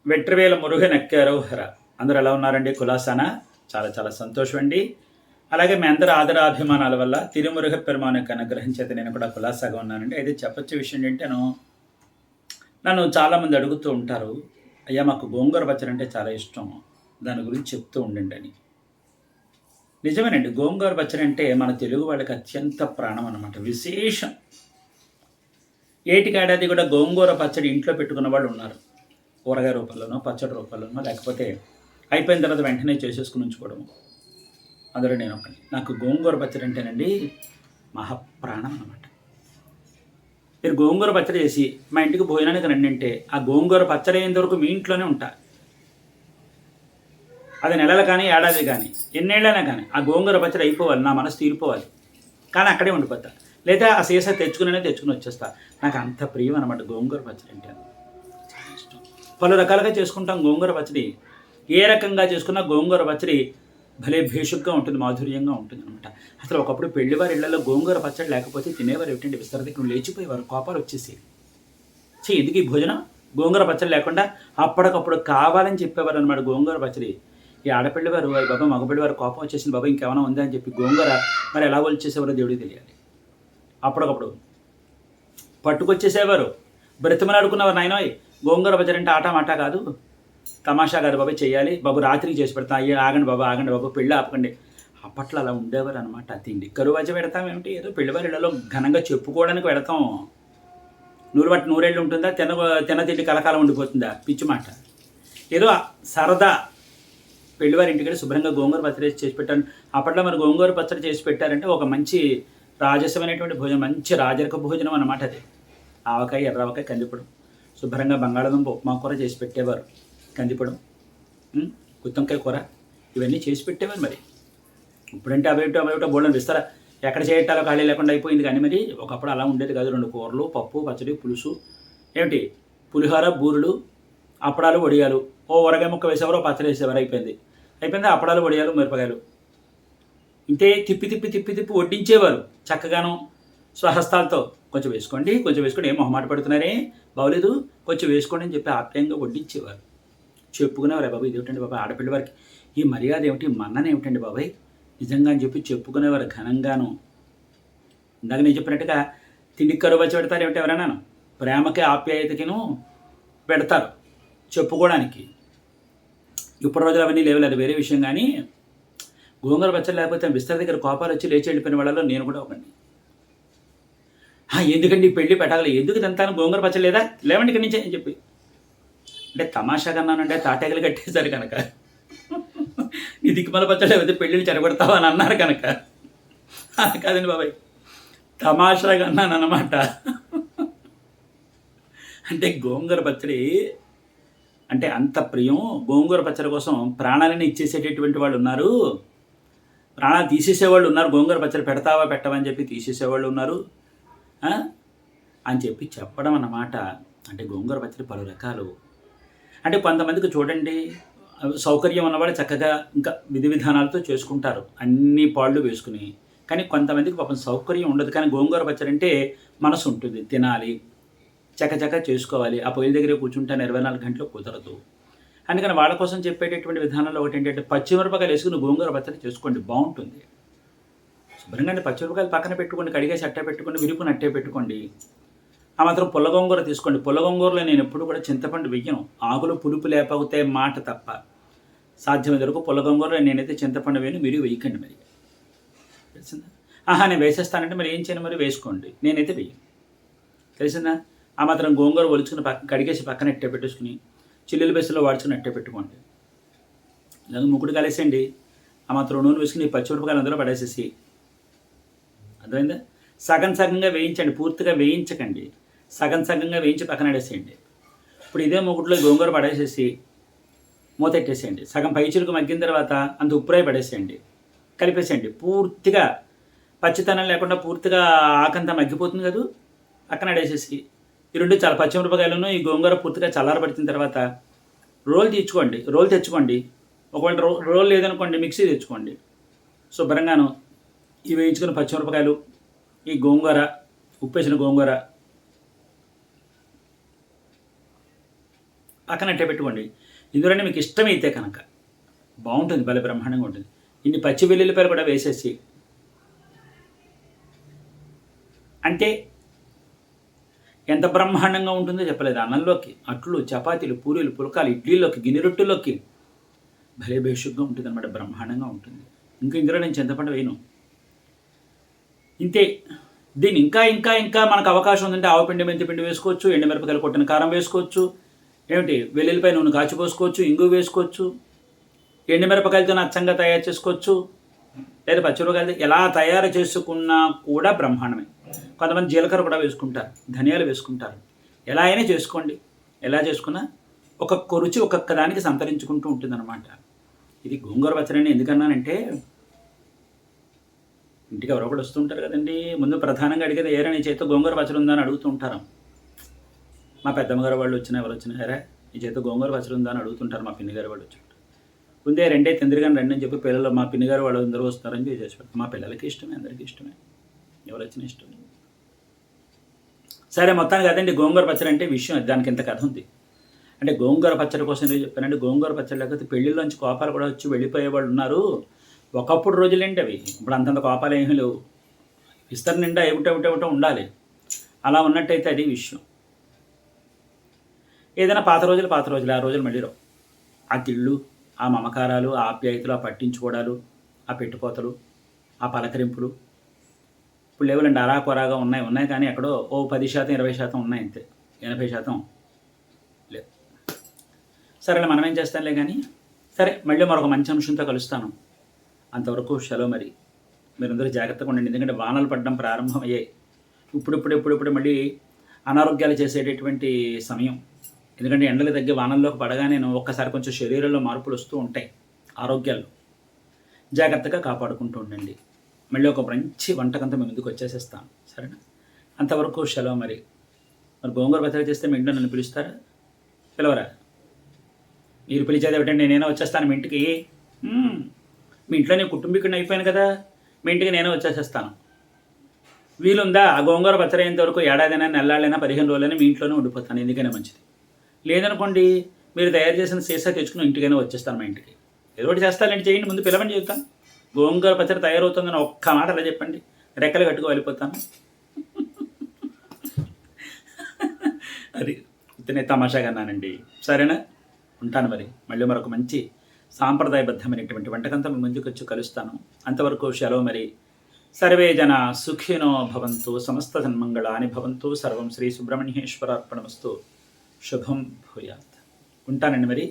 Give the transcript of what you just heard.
వెట్రివేల మురుగనెక్కి అరోహర. అందరూ ఎలా ఉన్నారండి? కులాసానా? చాలా చాలా సంతోషం అండి. అలాగే మీ అందరి ఆదరాభిమానాల వల్ల తిరుమురుగ పెరుమాన్ యొక్క అనుగ్రహం చేత నేను కూడా కులాసాగా ఉన్నానండి. అయితే చెప్పొచ్చే విషయం ఏంటంటే నన్ను చాలామంది అడుగుతూ ఉంటారు, అయ్యా మాకు గోంగూర పచ్చడి అంటే చాలా ఇష్టం, దాని గురించి చెప్తూ ఉండండి అని. నిజమేనండి, గోంగూర పచ్చడి అంటే మన తెలుగు వాళ్ళకి అత్యంత ప్రాణం అన్నమాట, విశేషం. ఏటికేడాది కూడా గోంగూర పచ్చడి ఇంట్లో పెట్టుకున్న వాళ్ళు ఉన్నారు. ఊరగాయ రూపంలోనో, పచ్చడి రూపంలోనో, లేకపోతే అయిపోయిన తర్వాత వెంటనే చేసేసుకుని ఉంచుకోవడము. అందులో నేను ఒకటి. నాకు గోంగూర పచ్చడి అంటేనండి మహాప్రాణం అన్నమాట. మీరు గోంగూర పచ్చడి చేసి మా ఇంటికి భోజనానికి రండి అంటే ఆ గోంగూర పచ్చడి అయ్యేంత వరకు మీ ఇంట్లోనే ఉంటా. అది నెలలు కానీ ఏడాది కానీ ఎన్నేళ్ళైనా కానీ ఆ గోంగూర పచ్చడి అయిపోవాలి, నా మనసు తీరిపోవాలి, కానీ అక్కడే ఉండిపోతా. లేదా ఆ సీసా తెచ్చుకుని వచ్చేస్తా. నాకు అంత ప్రియం అనమాట గోంగూర పచ్చడి అంటే. పలు రకాలుగా చేసుకుంటాం గోంగూర పచ్చడి. ఏ రకంగా చేసుకున్నా గోంగూర పచ్చడి భలే భేషుగ్గా ఉంటుంది, మాధుర్యంగా ఉంటుంది అనమాట. అసలు ఒకప్పుడు పెళ్లివారి ఇళ్లలో గోంగూర పచ్చడి లేకపోతే తినేవారు ఏమిటంటే విస్తరదిక్కును లేచిపోయేవారు, కోపాలు వచ్చేసి. ఎందుకు ఈ భోజనం గోంగూర పచ్చడి లేకుండా? అప్పటికప్పుడు కావాలని చెప్పేవారు అనమాట గోంగూర పచ్చడి. ఈ ఆడపిల్లివారు బాబా మగపిల్లివారు కోపం వచ్చేసింది, బాబా ఇంకేమైనా ఉందా అని చెప్పి గోంగూర మరి ఎలా వచ్చేసేవారో దేవుడికి తెలియాలి. అప్పటికప్పుడు పట్టుకొచ్చేసేవారు, బ్రతిమలాడుకున్నవారు, నాయనోయ్ గోంగూర పచ్చడి అంటే ఆట మాట కాదు, తమాషా కాదు బాబు, చెయ్యాలి బాబు, రాత్రికి చేసి పెడతా, అయ్యే ఆగండి బాబు పెళ్ళి ఆపకండి. అప్పట్లో అలా ఉండేవారు అనమాట. తిండి కరువు వచ్చి పెడతామేమిటి, ఏదో పెళ్లివారిళ్లలో ఘనంగా చెప్పుకోవడానికి పెడతాం. నూరు బట్టి నూరేళ్ళు ఉంటుందా, తిన్న తిండి కలకాలం ఉండిపోతుందా? పిచ్చి మాట. ఏదో సరదా పెళ్లివారి ఇంటికి శుభ్రంగా గోంగూర పచ్చడి చేసి పెట్టాను. అప్పట్లో మరి గోంగూర పచ్చడి చేసి పెట్టారంటే ఒక మంచి రాజసమైనటువంటి భోజనం, మంచి రాజరిక భోజనం అన్నమాట అది. ఆవకాయ, ఎర్రవకాయ, కందిపొడం, శుభ్రంగా బంగాళదుంప ఉప్మా కూర చేసి పెట్టేవారు, కందిపొడం, గుత్తంకాయ కూర, ఇవన్నీ చేసి పెట్టేవారు. మరి ఇప్పుడంటే అవేటో బోళ్ళని విస్తారా, ఎక్కడ చేయటాలో ఖాళీ లేకుండా అయిపోయింది. కానీ మరి ఒకప్పుడు అలా ఉండేది కాదు. 2 కూరలు, పప్పు, పచ్చడి, పులుసు, ఏమిటి పులిహోర, బూరులు, అప్పడాలు, వడియాలు, ఓ ఊరగాయ ముక్క వేసేవారు, పచ్చడి వేసేవారు, అయిపోయింది. అప్పడాలు, వడియాలు, మిరపకాయలు, ఇంతే తిప్పి వడ్డించేవారు చక్కగాను స్వహస్తాలతో. కొంచెం వేసుకోండి ఏం మొహమాట పడుతున్నారే, బాగోలేదు, కొంచెం వేసుకోండి అని చెప్పి ఆప్యాయంగా వడ్డించేవారు. చెప్పుకునేవారు, బాబాయ్ ఇదేమిటండి బాబాయ్, ఆడపిల్ల వారికి ఈ మర్యాద ఏమిటి, మన్నన ఏమిటండి బాబాయ్, నిజంగా అని చెప్పి చెప్పుకునేవారు ఘనంగాను. ఇందాక నేను చెప్పినట్టుగా తిండికి కరువు వచ్చి పెడతారు ఏమిటి ఎవరైనా, ప్రేమకి ఆప్యాయతకిను పెడతారు చెప్పుకోవడానికి. ఇప్పుడు రోజులు అవన్నీ లేవలేదు, అది వేరే విషయం. కానీ గోంగూర పచ్చడి లేకపోతే విస్తర దగ్గర కోపాలు వచ్చి లేచి వెళ్ళిపోయిన వాళ్ళలో నేను కూడా ఒకండి. ఎందుకండి పెళ్ళి పెట్టాలి, ఎందుకు తింటాను, గోంగూర పచ్చడి లేదా, లేవండి ఇక్కడి నుంచి అని చెప్పి. అంటే తమాషాగా అన్నానంటే తాటేగలు కట్టేశారు కనుక, నీ దిక్కుమల పచ్చడి లేకపోతే పెళ్ళిళ్ళు చెరగొడతావా అని అన్నారు కనుక. కాదండి బాబాయ్, తమాషాగా అన్నాను అన్నమాట. అంటే గోంగూర పచ్చడి అంటే అంత ప్రియం. గోంగూర పచ్చడి కోసం ప్రాణాలని ఇచ్చేసేటటువంటి వాళ్ళు ఉన్నారు, ప్రాణాలు తీసేసేవాళ్ళు ఉన్నారు. గోంగూర పచ్చడి పెడతావా పెట్టవా అని చెప్పి తీసేసేవాళ్ళు ఉన్నారు అని చెప్పి చెప్పడం అన్నమాట. అంటే గోంగూర పచ్చడి పలు రకాలు. అంటే కొంతమందికి చూడండి, సౌకర్యం ఉన్నవాళ్ళు చక్కగా ఇంకా విధి విధానాలతో చేసుకుంటారు, అన్ని పాళ్ళు వేసుకుని. కానీ కొంతమందికి పాపం సౌకర్యం ఉండదు. కానీ గోంగూర పచ్చడి అంటే మనసు ఉంటుంది, తినాలి, చక్కచక్క చేసుకోవాలి. ఆ పొయ్యి దగ్గర కూర్చుంటాను 24 గంటలు కుదరదు. అందుకని వాళ్ళ కోసం చెప్పేటటువంటి విధానంలో ఒకటి ఏంటంటే పచ్చిమిరపకాయలు వేసుకుని గోంగూర పచ్చడి చేసుకోండి, బాగుంటుంది. శుభ్రంగా పచ్చిమిరపకాయలు పక్కన పెట్టుకోండి, కడిగేసి అట్టే పెట్టుకోండి, విరుపుని అట్టే పెట్టుకోండి. ఆ మాత్రం పుల్ల గోంగూర తీసుకోండి. పుల్ల గోంగూరలో నేను ఎప్పుడు కూడా చింతపండు వెయ్యను, ఆకులు పులుపు లేకపోతే మాట తప్ప. సాధ్యమైన వరకు పుల్ల గోంగూరలో నేనైతే చింతపండు వేయను, మీరు వేయకండి. మరి తెలిసిందా? నేను వేసేస్తానంటే మరి ఏం చేయను, మరి వేసుకోండి, నేనైతే వేయను. తెలిసిందా? ఆ మాత్రం గోంగూర ఒలుచుకుని కడిగేసి పక్కన ఎట్టే పెట్టేసుకుని చిల్లుల బెస్సులో వాడుచుకుని అట్టే పెట్టుకోండి. లేదా ముక్కుడు కలిసేయండి, ఆ మాత్రం నూనె వేసుకుని పచ్చిమిరపకాయలు అందులో పడేసేసి, అర్థమైందా, సగంగా వేయించండి, పూర్తిగా వేయించకండి, సగంగా వేయించి పక్కన పడేసేయండి. ఇప్పుడు ఇదే ముక్కుడులో గోంగూర పడేసేసి మూతెట్టేసేయండి. సగం పైచిలుకు మగ్గిన తర్వాత అంత ఉప్పురాయి పడేసేయండి, కలిపేసేయండి. పూర్తిగా పచ్చితనం లేకుండా పూర్తిగా ఆకంతా మగ్గిపోతుంది కదా, పక్కన పడేసేసి ఈ 2 చాలా పచ్చిమిరపకాయలను ఈ గోంగూర పూర్తిగా చల్లారబడిన తర్వాత రోల్ తెచ్చుకోండి. ఒకవేళ రోల్ లేదనుకోండి మిక్సీ తెచ్చుకోండి. శుభ్రంగాను ఈ వేయించుకున్న పచ్చిమిరపకాయలు, ఈ గోంగూర, ఉప్పేసిన గోంగూర పక్కన అట్టే పెట్టుకోండి. ఇందులోనే మీకు ఇష్టమైతే కనుక బాగుంటుంది, భలే బ్రహ్మాండంగా ఉంటుంది. ఇన్ని పచ్చి వెల్లుల్లిపాయలు కూడా వేసేసి అంటే ఎంత బ్రహ్మాండంగా ఉంటుందో చెప్పలేదు. అన్నంలోకి, అట్లు, చపాతీలు, పూరీలు, పులకాలు, ఇడ్లీలోకి, గిన్నె రొట్టెల్లోకి భలే బేషుగ్గా ఉంటుంది అనమాట, బ్రహ్మాండంగా ఉంటుంది. ఇంకా ఇందులో నేను చింతపండు వేయను. ఇంతే. దీన్ని ఇంకా ఇంకా ఇంకా మనకు అవకాశం ఉందంటే ఆవపిండి, మెంతిపిండి వేసుకోవచ్చు, ఎండుమిరపకాయలు కొట్టిన కారం వేసుకోవచ్చు, ఏమిటి వెల్లుల్లిపాయ నూనె కాచిపోసుకోవచ్చు, ఇంగు వేసుకోవచ్చు, ఎండుమిరపకాయలతో అచ్చంగా తయారు చేసుకోవచ్చు, లేదా పచ్చిమిరపకాయలతో ఎలా తయారు చేసుకున్నా కూడా బ్రహ్మాండమే. కొంతమంది జీలకర్ర కూడా వేసుకుంటారు, ధనియాలు వేసుకుంటారు. ఎలా అయినా చేసుకోండి, ఎలా చేసుకున్నా ఒక్కొక్క రుచి ఒక్కొక్క దానికి సంతరించుకుంటూ ఉంటుందన్నమాట. ఇది గోంగూర పచ్చడి అని ఎందుకన్నానంటే, ఇంటికి ఎవరో ఒకటి వస్తుంటారు కదండి, ముందు ప్రధానంగా అడిగేది ఏరా నీ చేతితో గోంగూర పచ్చడి ఉందా అని అడుగుతూ ఉంటారు. మా పెద్దమ్మగారు వాళ్ళు వచ్చినా ఎవరు వచ్చినా ఏరా నీ చేతితో గోంగూర పచ్చడి ఉందా అని అడుగుతుంటారు. మా పిన్నిగారు వాళ్ళు వచ్చి ముందే రెండే తిందిరిగాని రండి అని చెప్పి పిల్లలు, మా పిన్నిగారు వాళ్ళు అందరూ వస్తారని చేసి పెడతారు. మా పిల్లలకి ఇష్టమే, అందరికీ ఇష్టమే, ఎవరు వచ్చినా ఇష్టమే. సరే, మొత్తానికి అదండి గోంగూర పచ్చడి అంటే విషయం. దానికి ఇంత కథ ఉంది. అంటే గోంగూర పచ్చడి కోసం ఎందుకు చెప్పానంటే, గోంగూర పచ్చడి లేకపోతే పెళ్ళిళ్ళలోంచి కోపాలు కూడా వచ్చి వెళ్ళిపోయే వాళ్ళు ఉన్నారు. ఒకప్పుడు రోజులేంటి అవి, ఇప్పుడు అంతంత కోపాలు ఏమీ లేవు. విస్తరణ నిండా ఏమిటో ఉండాలి. అలా ఉన్నట్టయితే అది విషయం. ఏదైనా పాత రోజులు ఆ రోజులు మళ్ళీ రావు. ఆ తిళ్ళు, ఆ మమకారాలు, ఆ ఆప్యాయతలు, ఆ పట్టించుకోవడాలు, ఆ పెట్టుకోతలు, ఆ పలకరింపులు ఇప్పుడు లేవులండి. అరాకొరాగా ఉన్నాయి కానీ ఎక్కడో ఓ 10%, 20% ఉన్నాయి అంతే. 80% లేదు. సరేలే, మనం ఏం చేస్తాంలే కానీ. సరే, మళ్ళీ మరొక మంచి అంశంతో కలుస్తాను. అంతవరకు సెలవు మరి. మీరందరూ జాగ్రత్తగా ఉండండి, ఎందుకంటే వానలు పడడం ప్రారంభమయ్యాయి. ఇప్పుడు మళ్ళీ అనారోగ్యాలు చేసేటటువంటి సమయం. ఎందుకంటే ఎండలు తగ్గి వానల్లోకి పడగానే ఒక్కసారి కొంచెం శరీరంలో మార్పులు వస్తూ ఉంటాయి. ఆరోగ్యాలు జాగ్రత్తగా కాపాడుకుంటూ ఉండండి. మళ్ళీ ఒక మంచి వంటకంతో మీ ముందుకు వచ్చేసేస్తాను, సరేనా? అంతవరకు సెలవు మరి. గోంగూర పచ్చడి చేస్తే మీ ఇంట్లో నన్ను పిలుస్తారా? పిలవరా? మీరు పిలిచేది ఏమిటంటే నేనే వచ్చేస్తాను మీ ఇంటికి. మీ ఇంట్లో నేను కుటుంబీకుడిని అయిపోయాను కదా, మీ ఇంటికి నేనే వచ్చేసేస్తాను. వీలుందా? ఆ గోంగూర పచ్చడి అయ్యేంత వరకు ఏడాదైనా, నెల్లాళ్ళైనా, 15 రోజులైనా మీ ఇంట్లోనే ఉండిపోతాను, ఎందుకైనా మంచిది. లేదనుకోండి, మీరు తయారు చేసిన సీసా తెచ్చుకుని ఇంటికైనా వచ్చేస్తాను మా ఇంటికి. ఏదో ఒకటి చేస్తానంటే చేయండి, ముందు పిలవని చెబుతాను. గోంగూర పచ్చడి తయారవుతుందని ఒక్క మాట అలా చెప్పండి, రెక్కలు కట్టుకు వెళ్ళిపోతాను. అది ఇతనే తమాషాగా అన్నానండి, సరేనా? ఉంటాను మరి. మళ్ళీ మరొక మంచి సాంప్రదాయబద్ధమైనటువంటి వంటకంతో మీ ముందుకు వచ్చి కలుస్తాను. అంతవరకు సెలవు మరి. సర్వే జన సుఖినో భవంతు, సమస్త సన్మంగళాని భవంతు, సర్వం శ్రీ సుబ్రహ్మణ్యేశ్వరార్పణమస్తు. శుభం భూయాత్. ఉంటానండి మరి.